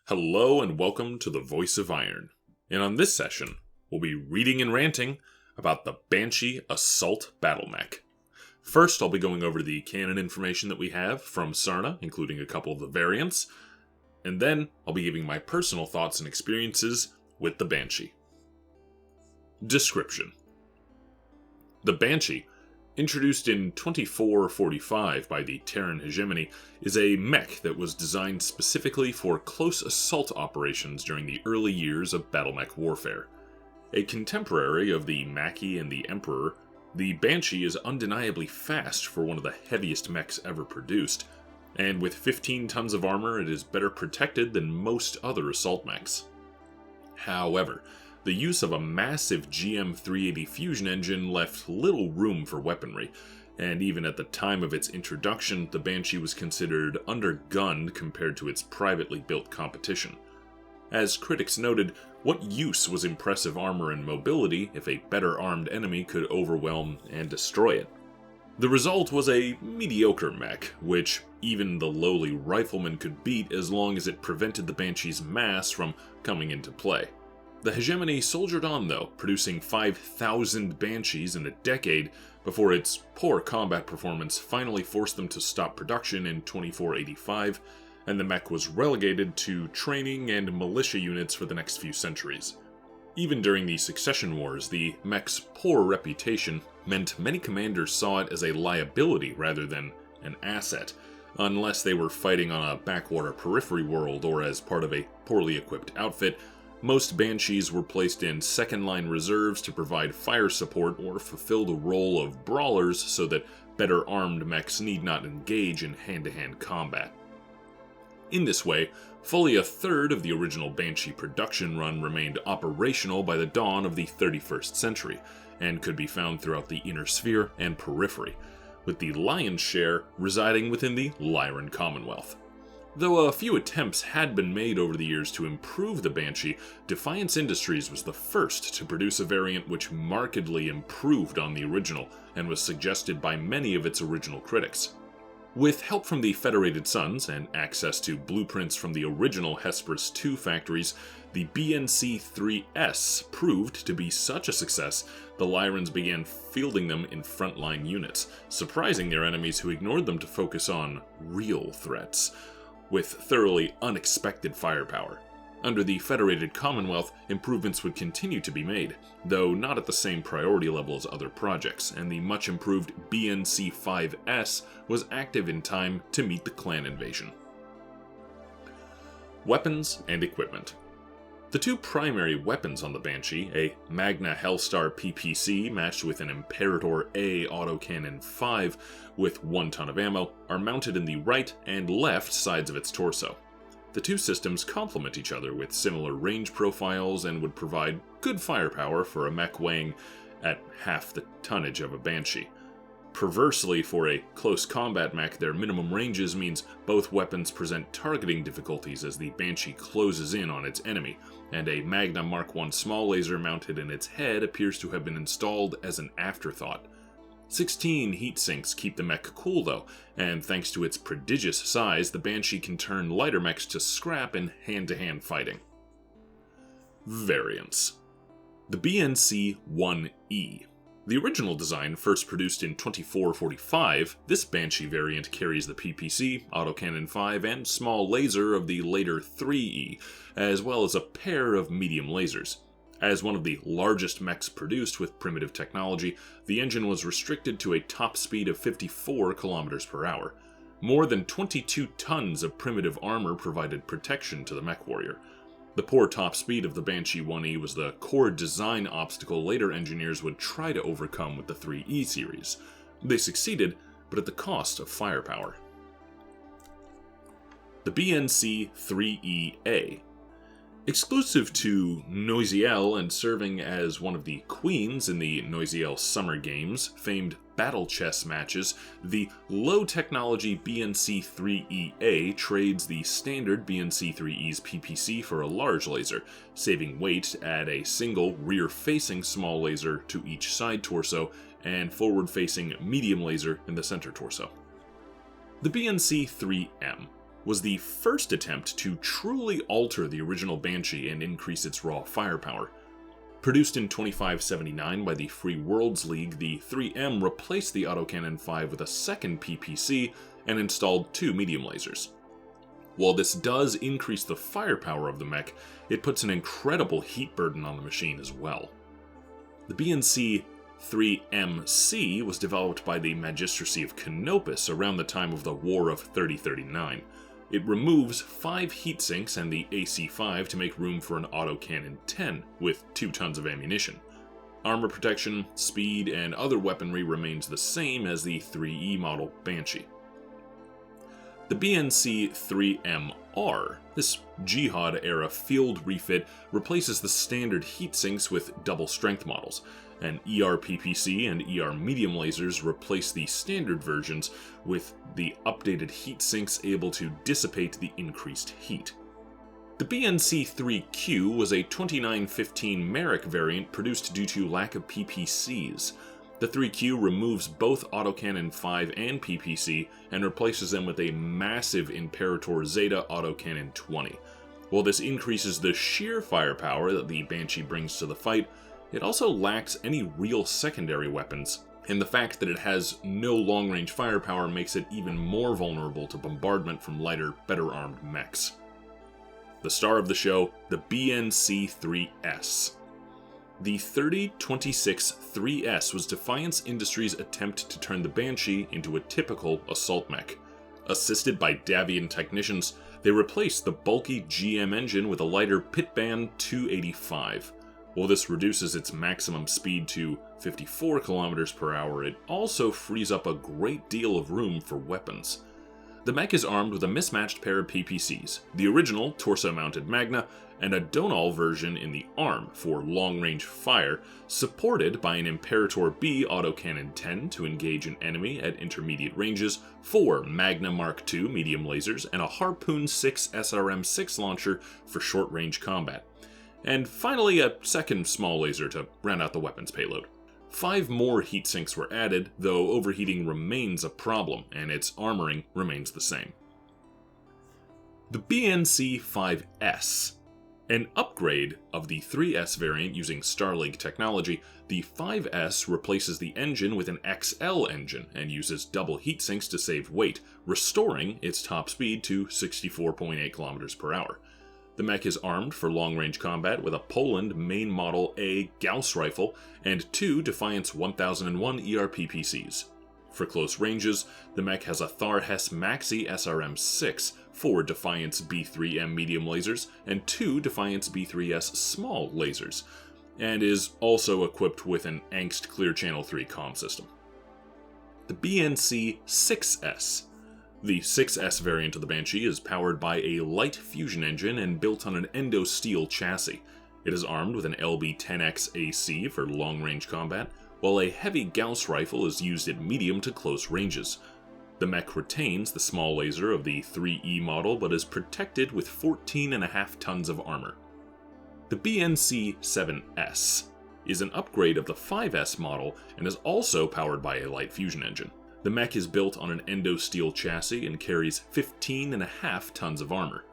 Hello and welcome to the Voice of Iron. And on this session, we'll be reading and ranting about the Banshee Assault Battlemech. First, I'll be going over the canon information that we have from SARNA, including a couple of the variants, and then I'll be giving my personal thoughts and experiences with the Banshee. Description: the Banshee, introduced in 2445 by the Terran hegemony, is a mech that was designed specifically for close assault operations during the early years of Battlemech warfare. A contemporary of the Maquis and the Emperor, the Banshee is undeniably fast for one of the heaviest mechs ever produced, and with 15 tons of armor it is better protected than most other assault mechs. However, the use of a massive GM380 fusion engine left little room for weaponry, and even at the time of its introduction, the Banshee was considered undergunned compared to its privately built competition. As critics noted, what use was impressive armor and mobility if a better armed enemy could overwhelm and destroy it? The result was a mediocre mech, which even the lowly rifleman could beat as long as it prevented the Banshee's mass from coming into play. The hegemony soldiered on though, producing 5,000 Banshees in a decade before its poor combat performance finally forced them to stop production in 2485, and the mech was relegated to training and militia units for the next few centuries. Even during the Succession Wars, the mech's poor reputation meant many commanders saw it as a liability rather than an asset, unless they were fighting on a backwater periphery world or as part of a poorly equipped outfit. Most Banshees were placed in second-line reserves to provide fire support or fulfill the role of brawlers so that better armed mechs need not engage in hand-to-hand combat. In this way, fully a third of the original Banshee production run remained operational by the dawn of the 31st century, and could be found throughout the Inner Sphere and Periphery, with the lion's share residing within the Lyran Commonwealth. Though a few attempts had been made over the years to improve the Banshee, Defiance Industries was the first to produce a variant which markedly improved on the original, and was suggested by many of its original critics. With help from the Federated Suns and access to blueprints from the original Hesperus II factories, the BNC-3S proved to be such a success, the Lyrans began fielding them in frontline units, surprising their enemies who ignored them to focus on real threats, with thoroughly unexpected firepower. Under the Federated Commonwealth, improvements would continue to be made, though not at the same priority level as other projects, and the much improved BNC-5S was active in time to meet the clan invasion. Weapons and equipment. The two primary weapons on the Banshee, a Magna Hellstar PPC matched with an Imperator A Autocannon 5 with 1 ton of ammo, are mounted in the right and left sides of its torso. The two systems complement each other with similar range profiles and would provide good firepower for a mech weighing at half the tonnage of a Banshee. Perversely, for a close combat mech, their minimum ranges means both weapons present targeting difficulties as the Banshee closes in on its enemy, and a Magna Mark I small laser mounted in its head appears to have been installed as an afterthought. 16 heat sinks keep the mech cool though, and thanks to its prodigious size, the Banshee can turn lighter mechs to scrap in hand-to-hand fighting. Variants. The BNC-1E. The original design, first produced in 2445, this Banshee variant carries the PPC, Autocannon 5, and small laser of the later 3E, as well as a pair of medium lasers. As one of the largest mechs produced with primitive technology, the engine was restricted to a top speed of 54 km per hour. More than 22 tons of primitive armor provided protection to the mech warrior. The poor top speed of the Banshee 1E was the core design obstacle later engineers would try to overcome with the 3E series. They succeeded, but at the cost of firepower. The BNC-3EA. Exclusive to Noisiel and serving as one of the queens in the Noisiel Summer Games famed battle chess matches, the low-technology BNC-3EA trades the standard BNC-3E's PPC for a large laser, saving weight at a single rear-facing small laser to each side torso and forward-facing medium laser in the center torso. The BNC-3M. was the first attempt to truly alter the original Banshee and increase its raw firepower. Produced in 2579 by the Free Worlds League, the 3M replaced the Autocannon 5 with a second PPC and installed 2 medium lasers. While this does increase the firepower of the mech, it puts an incredible heat burden on the machine as well. The BNC 3MC was developed by the Magistracy of Canopus around the time of the War of 3039. It removes 5 heatsinks and the AC-5 to make room for an autocannon 10 with 2 tons of ammunition. Armor protection, speed, and other weaponry remains the same as the 3E model Banshee. The BNC 3MR, this Jihad-era field refit, replaces the standard heatsinks with double-strength models, and ER-PPC and ER medium lasers replace the standard versions with the updated heatsinks able to dissipate the increased heat. The BNC-3Q was a 2915 Merrick variant produced due to lack of PPCs. The 3Q removes both Autocannon 5 and PPC and replaces them with a massive Imperator Zeta Autocannon 20. While this increases the sheer firepower that the Banshee brings to the fight, it also lacks any real secondary weapons, and the fact that it has no long-range firepower makes it even more vulnerable to bombardment from lighter, better-armed mechs. The star of the show, the BNC-3S. The 3026 3S was Defiance Industries' attempt to turn the Banshee into a typical assault mech. Assisted by Davian technicians, they replaced the bulky GM engine with a lighter Pitban 285. While this reduces its maximum speed to 54 km per hour, it also frees up a great deal of room for weapons. The mech is armed with a mismatched pair of PPCs, the original torso-mounted Magna, and a Donal version in the arm for long-range fire, supported by an Imperator B Autocannon 10 to engage an enemy at intermediate ranges, 4 Magna Mark II medium lasers, and a Harpoon 6 SRM-6 launcher for short-range combat. And finally, a second small laser to round out the weapons payload. 5 more heatsinks were added, though overheating remains a problem, and its armoring remains the same. The BNC-5S. An upgrade of the 3S variant using Starlink technology, the 5S replaces the engine with an XL engine and uses double heatsinks to save weight, restoring its top speed to 64.8 km per hour. The mech is armed for long-range combat with a Poland main model A Gauss rifle and 2 Defiance 1001 ER-PPCs. For close ranges, the mech has a Thar-Hess Maxi SRM-6, 4 Defiance B3M medium lasers, and 2 Defiance B3S small lasers, and is also equipped with an Angst Clear Channel 3 comm system. The BNC-6S. The 6S variant of the Banshee is powered by a light fusion engine and built on an endo-steel chassis. It is armed with an LB-10X AC for long-range combat, while a heavy Gauss rifle is used at medium to close ranges. The mech retains the small laser of the 3E model, but is protected with 14.5 tons of armor. The BNC-7S is an upgrade of the 5S model and is also powered by a light fusion engine. The mech is built on an endo-steel chassis and carries 15.5 tons of armor.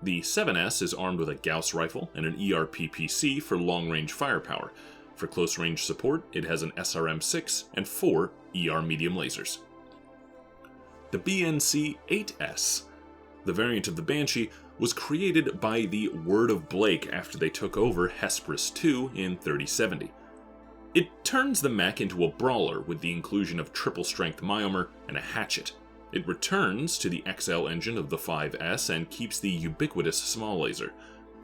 The 7S is armed with a Gauss rifle and an ER-PPC for long-range firepower. For close-range support, it has an SRM-6 and 4 ER medium lasers. The BNC-8S. The variant of the Banshee was created by the Word of Blake after they took over Hesperus II in 3070. It turns the mech into a brawler with the inclusion of triple-strength Myomer and a hatchet. It returns to the XL engine of the 5S and keeps the ubiquitous small laser.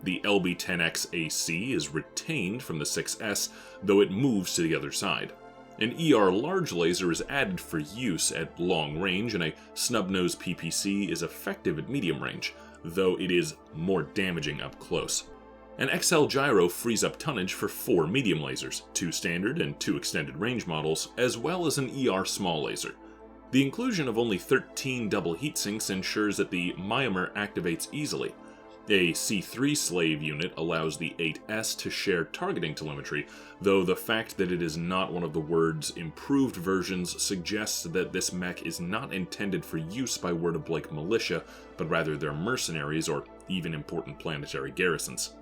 The LB-10X AC is retained from the 6S, though it moves to the other side. An ER large laser is added for use at long range, and a snub-nose PPC is effective at medium range, though it is more damaging up close. An XL gyro frees up tonnage for 4 medium lasers, 2 standard and 2 extended range models, as well as an ER small laser. The inclusion of only 13 double heatsinks ensures that the Myomer activates easily. A C3 slave unit allows the 8S to share targeting telemetry, though the fact that it is not one of the word's improved versions suggests that this mech is not intended for use by Word-of-Blake militia, but rather their mercenaries or even important planetary garrisons.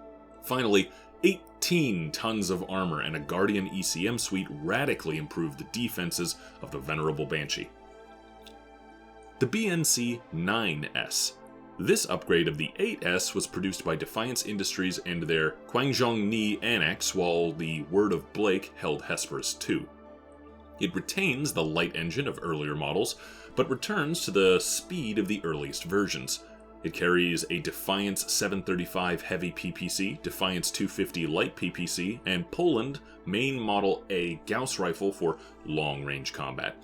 Finally, 18 tons of armor and a Guardian ECM suite radically improve the defenses of the venerable Banshee. The BNC-9S. This upgrade of the 8S was produced by Defiance Industries and their Kwangzhongni Annex, while the Word of Blake held Hesperus 2. It retains the light engine of earlier models, but returns to the speed of the earliest versions. It carries a Defiance 735 Heavy PPC, Defiance 250 Light PPC, and Poland Main Model A Gauss Rifle for long-range combat.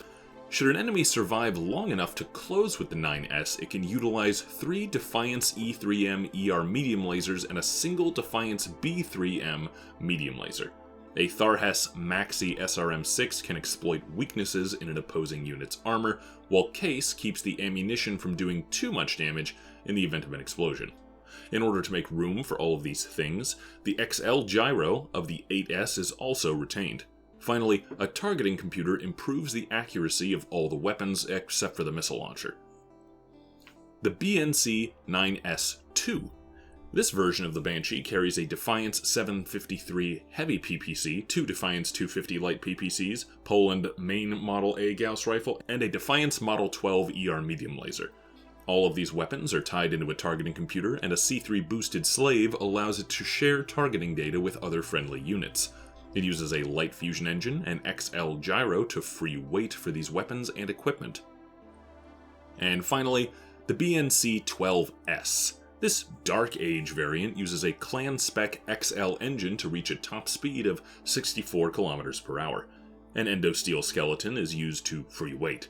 Should an enemy survive long enough to close with the 9S, it can utilize 3 Defiance E3M ER medium lasers and a single Defiance B3M medium laser. A Tharhes Maxi SRM-6 can exploit weaknesses in an opposing unit's armor, while Case keeps the ammunition from doing too much damage in the event of an explosion. In order to make room for all of these things, the XL gyro of the 8S is also retained. Finally, a targeting computer improves the accuracy of all the weapons except for the missile launcher. The BNC-9S2. This version of the Banshee carries a Defiance 753 Heavy PPC, 2 Defiance 250 Light PPCs, Poland Main Model A Gauss Rifle, and a Defiance Model 12 ER Medium Laser. All of these weapons are tied into a targeting computer, and a C3 boosted slave allows it to share targeting data with other friendly units. It uses a light fusion engine and XL gyro to free weight for these weapons and equipment. And finally, the BNC-12S. This Dark Age variant uses a Clan Spec XL engine to reach a top speed of 64 km per hour. An endosteel skeleton is used to free weight.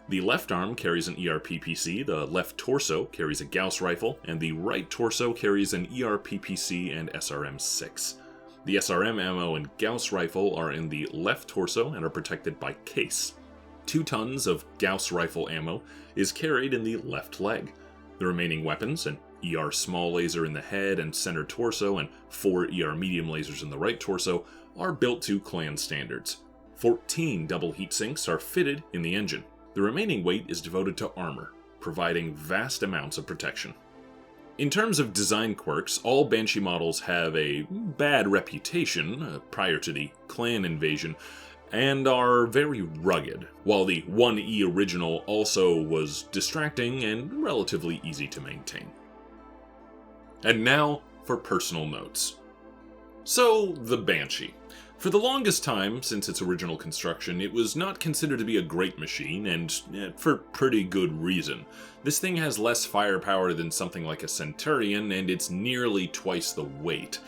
The left arm carries an ERPPC, the left torso carries a Gauss rifle, and the right torso carries an ERPPC and SRM-6. The SRM ammo and Gauss rifle are in the left torso and are protected by Case. 2 tons of Gauss rifle ammo is carried in the left leg. The remaining weapons, an ER small laser in the head and center torso and 4 ER medium lasers in the right torso, are built to clan standards. 14 double heat sinks are fitted in the engine. The remaining weight is devoted to armor, providing vast amounts of protection. In terms of design quirks, all Banshee models have a bad reputation prior to the clan invasion, and are very rugged, while the 1E original also was distracting and relatively easy to maintain. And now for personal notes. So, the Banshee. For the longest time since its original construction, it was not considered to be a great machine, and for pretty good reason. This thing has less firepower than something like a Centurion, and it's nearly twice the weight.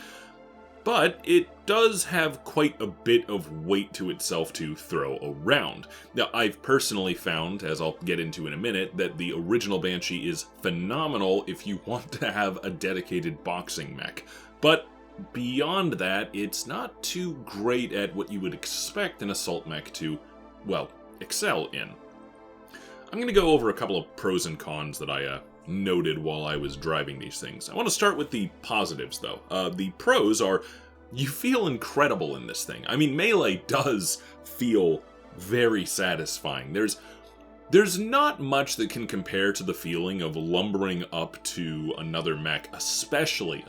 But it does have quite a bit of weight to itself to throw around. Now, I've personally found, as I'll get into in a minute, that the original Banshee is phenomenal if you want to have a dedicated boxing mech. But beyond that, it's not too great at what you would expect an assault mech to, well, excel in. I'm going to go over a couple of pros and cons that I noted while I was driving these things. I want to start with the positives, though. The pros are, you feel incredible in this thing. I mean, melee does feel very satisfying. There's not much that can compare to the feeling of lumbering up to another mech, especially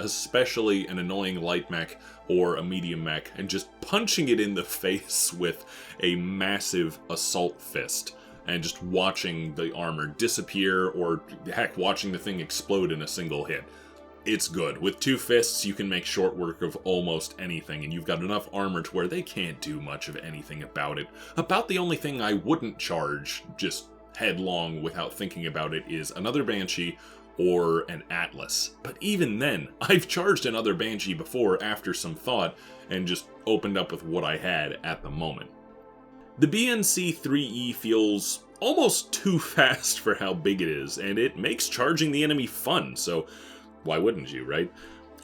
an annoying light mech or a medium mech, and just punching it in the face with a massive assault fist, and just watching the armor disappear, or heck, watching the thing explode in a single hit. It's good. With 2 fists, you can make short work of almost anything, and you've got enough armor to where they can't do much of anything about it. About the only thing I wouldn't charge just headlong without thinking about it is another Banshee or an Atlas. But even then, I've charged another Banshee before after some thought, and just opened up with what I had at the moment. The BNC-3E feels almost too fast for how big it is, and it makes charging the enemy fun, so why wouldn't you, right?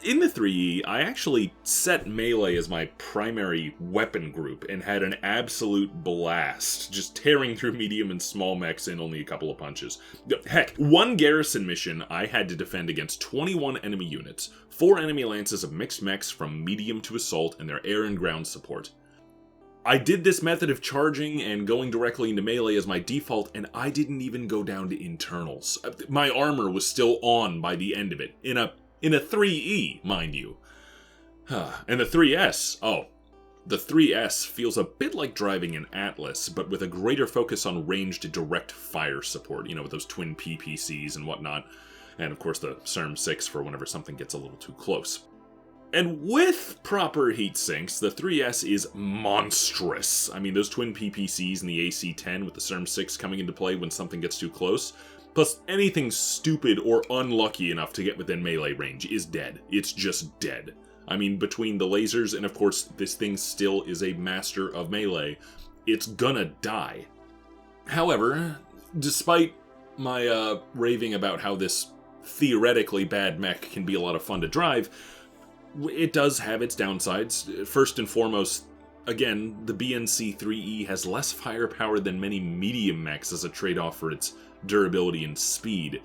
In the 3E, I actually set melee as my primary weapon group and had an absolute blast, just tearing through medium and small mechs in only a couple of punches. Heck, one garrison mission I had to defend against 21 enemy units, 4 enemy lances of mixed mechs from medium to assault and their air and ground support. I did this method of charging and going directly into melee as my default, and I didn't even go down to internals. My armor was still on by the end of it, in a 3E, mind you. And the 3S, the 3S feels a bit like driving an Atlas, but with a greater focus on ranged direct fire support, with those twin PPCs and whatnot. And of course the SARNA 6 for whenever something gets a little too close. And with proper heat sinks, the 3S is monstrous. I mean, those twin PPCs and the AC-10 with the SARNA 6 coming into play when something gets too close, plus anything stupid or unlucky enough to get within melee range is dead. It's just dead. I mean, between the lasers and of course this thing still is a master of melee, it's gonna die. However, despite my raving about how this theoretically bad mech can be a lot of fun to drive, it does have its downsides. First and foremost, again, the BNC-3E has less firepower than many medium mechs as a trade-off for its durability and speed,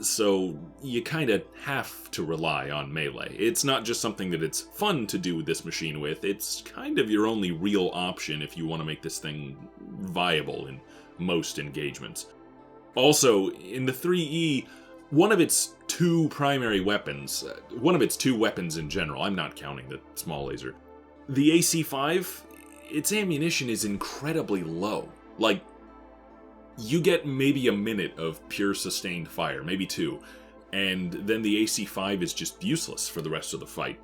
so you kinda have to rely on melee. It's not just something that it's fun to do this machine with, it's kind of your only real option if you want to make this thing viable in most engagements. Also, in the 3E, one of its two primary weapons, one of its two weapons in general, I'm not counting the small laser, the AC-5, its ammunition is incredibly low. Like, you get maybe a minute of pure sustained fire, maybe 2, and then the AC-5 is just useless for the rest of the fight.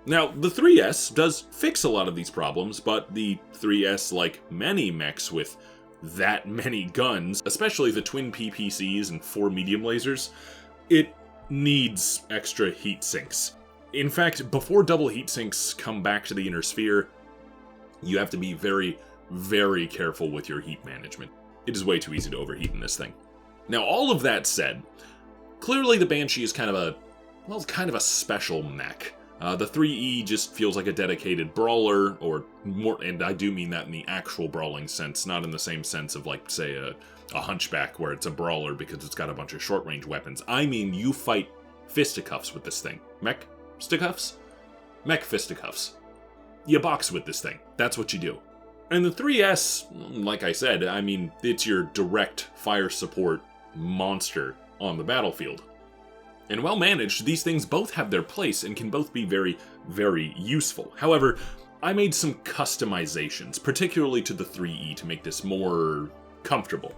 Now, the 3S does fix a lot of these problems, but the 3S, like many mechs with that many guns, especially the twin PPCs and 4 medium lasers, it needs extra heat sinks. In fact, before double heat sinks come back to the inner sphere, you have to be very, very careful with your heat management. It is way too easy to overheat in this thing. Now, all of that said, clearly the Banshee is kind of a special mech. The 3E just feels like a dedicated brawler, or more, and I do mean that in the actual brawling sense, not in the same sense of, like, say, a Hunchback where it's a brawler because it's got a bunch of short-range weapons. I mean, you fight fisticuffs with this thing. Mech fisticuffs? Mech fisticuffs. You box with this thing. That's what you do. And the 3S, like I said, I mean, it's your direct fire support monster on the battlefield. And well managed, these things both have their place and can both be very, very useful. However, I made some customizations, particularly to the 3E, to make this more comfortable.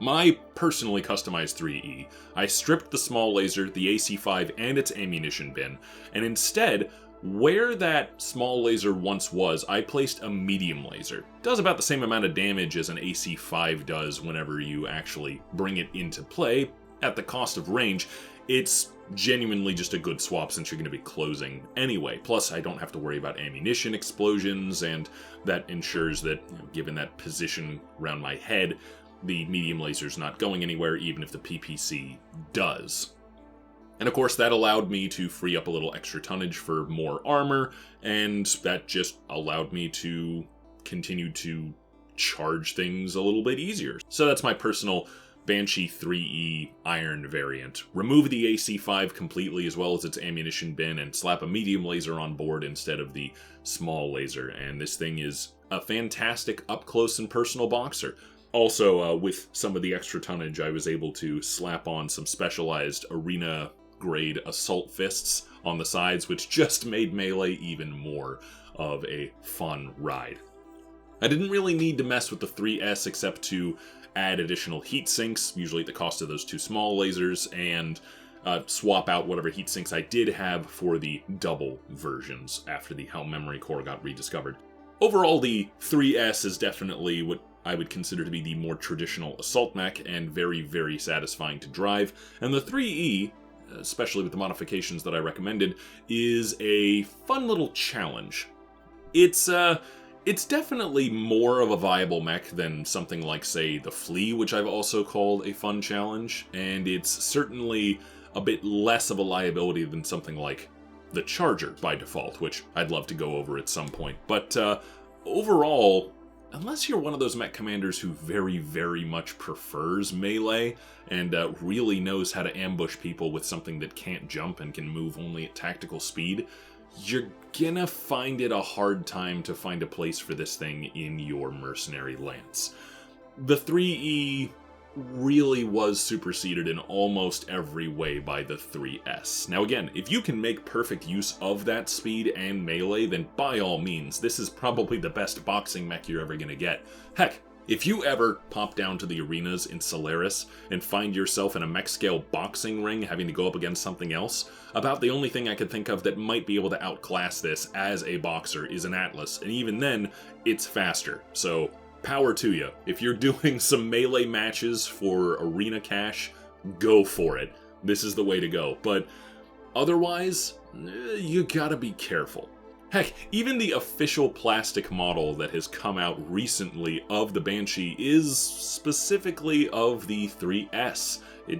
My personally customized 3E, I stripped the small laser, the AC-5, and its ammunition bin, and instead, where that small laser once was, I placed a medium laser. It does about the same amount of damage as an AC-5 does whenever you actually bring it into play, at the cost of range. It's genuinely just a good swap since you're going to be closing anyway. Plus, I don't have to worry about ammunition explosions, and that ensures that, given that position around my head, the medium laser's not going anywhere, even if the PPC does. And of course, that allowed me to free up a little extra tonnage for more armor, and that just allowed me to continue to charge things a little bit easier. So that's my personal Banshee 3E iron variant. Remove the AC-5 completely as well as its ammunition bin and slap a medium laser on board instead of the small laser, and this thing is a fantastic up-close and personal boxer. Also, with some of the extra tonnage, I was able to slap on some specialized arena-grade assault fists on the sides, which just made melee even more of a fun ride. I didn't really need to mess with the 3S except to add additional heat sinks, usually at the cost of those 2 small lasers, and swap out whatever heat sinks I did have for the double versions after the Helm Memory Core got rediscovered. Overall, the 3S is definitely what I would consider to be the more traditional assault mech and very, very satisfying to drive, and the 3E, especially with the modifications that I recommended, is a fun little challenge. It's definitely more of a viable mech than something like, say, the Flea, which I've also called a fun challenge, and it's certainly a bit less of a liability than something like the Charger by default, which I'd love to go over at some point. But overall, unless you're one of those mech commanders who very, very much prefers melee and really knows how to ambush people with something that can't jump and can move only at tactical speed, you're gonna find it a hard time to find a place for this thing in your mercenary lance. The 3E really was superseded in almost every way by the 3S. Now again, if you can make perfect use of that speed and melee, then by all means, this is probably the best boxing mech you're ever gonna get. Heck, if you ever pop down to the arenas in Solaris and find yourself in a mech scale boxing ring having to go up against something else, about the only thing I could think of that might be able to outclass this as a boxer is an Atlas, and even then, it's faster. So power to you. If you're doing some melee matches for arena cash, go for it. This is the way to go. But otherwise, you gotta be careful. Heck, even the official plastic model that has come out recently of the Banshee is specifically of the 3S.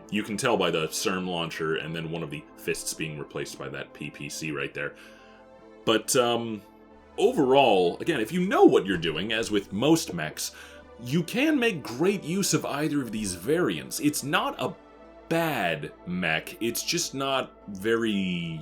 You can tell by the SERM launcher and then one of the fists being replaced by that PPC right there. But, overall, again, if you know what you're doing, as with most mechs, you can make great use of either of these variants. It's not a bad mech, it's just not very,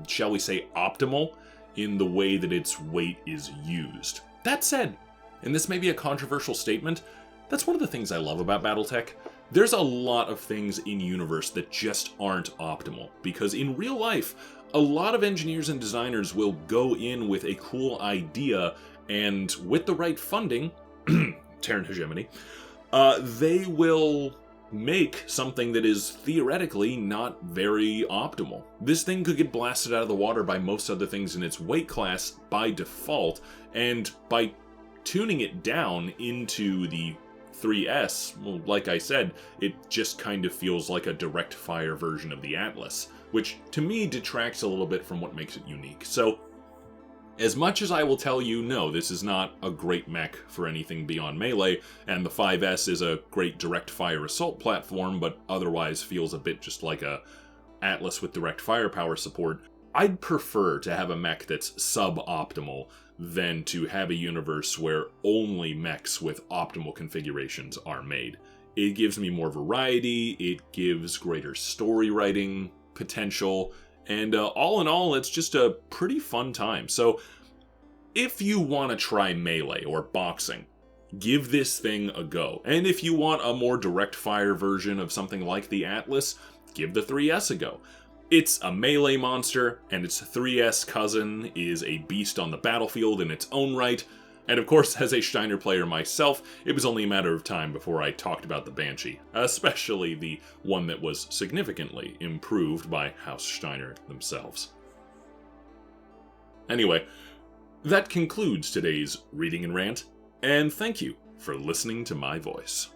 shall we say, optimal in the way that its weight is used. That said, and this may be a controversial statement, that's one of the things I love about Battletech. There's a lot of things in universe that just aren't optimal, because in real life, a lot of engineers and designers will go in with a cool idea, and with the right funding, Terran hegemony, they will make something that is theoretically not very optimal. This thing could get blasted out of the water by most other things in its weight class by default, and by tuning it down into the 3S, well, like I said, it just kind of feels like a direct fire version of the Atlas, which to me detracts a little bit from what makes it unique. So, as much as I will tell you, no, this is not a great mech for anything beyond melee, and the 5S is a great direct fire assault platform, but otherwise feels a bit just like a Atlas with direct firepower support, I'd prefer to have a mech that's suboptimal than to have a universe where only mechs with optimal configurations are made. It gives me more variety, it gives greater story writing potential, and all in all, it's just a pretty fun time. So, if you want to try melee or boxing, give this thing a go. And if you want a more direct fire version of something like the Atlas, give the 3S a go. It's a melee monster, and its 3S cousin is a beast on the battlefield in its own right. And of course, as a Steiner player myself, it was only a matter of time before I talked about the Banshee, especially the one that was significantly improved by House Steiner themselves. Anyway, that concludes today's Reading and Rant, and thank you for listening to my voice.